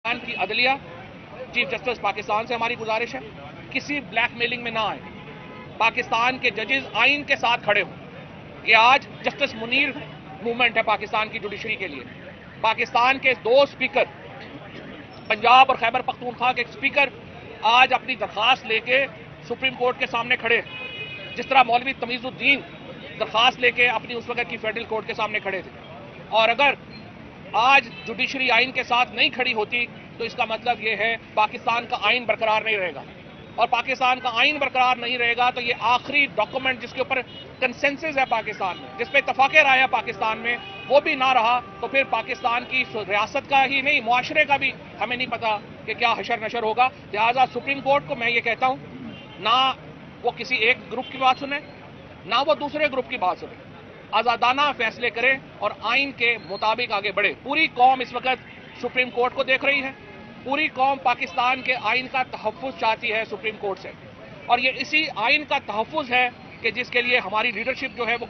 की अदलिया chief justice Pakistan से हमारी गुजारिश है किसी ब्लैकमेलिंग में ना आए, पाकिस्तान के जजेस आइन के साथ खड़े हों। ये आज जस्टिस मुनीर मूवमेंट है पाकिस्तान की जुडिशरी के लिए। पाकिस्तान के 2 स्पीकर, पंजाब और खैबर पख्तूनख्वा के स्पीकर आज अपनी दरखास्त लेके सुप्रीम कोर्ट के सामने खड़े हैं। जिस तरह मौलवी तमीजुद्दीन दरखास्त लेके अपनी उस वक्त की फेडरल कोर्ट के सामने खड़े थे। और अगर आज जुडिशरी आइन के साथ नहीं खड़ी होती तो इसका मतलब यह है पाकिस्तान का आइन बरकरार नहीं रहेगा, और पाकिस्तान का आइन बरकरार नहीं रहेगा तो ये आखिरी डॉक्यूमेंट जिसके ऊपर कंसेंसस है पाकिस्तान में, जिस पे इत्तफाक़ राय है पाकिस्तान में, वो भी ना रहा तो फिर पाकिस्तान की रियासत का ही नहीं मुआशरे का भी हमें नहीं पता कि क्या हशर नशर होगा। लिहाजा सुप्रीम कोर्ट को मैं ये कहता हूं, ना वो किसी एक ग्रुप की बात सुने, ना वो दूसरे ग्रुप की बात सुने, आजादाना फैसले करें और आइन के मुताबिक आगे बढ़े। पूरी कौम इस वक्त सुप्रीम कोर्ट को देख रही है, पूरी कौम पाकिस्तान के आइन का तहफ़्फ़ुज़ चाहती है सुप्रीम कोर्ट से, और ये इसी आइन का तहफ़्फ़ुज़ है कि जिसके लिए हमारी लीडरशिप जो है वो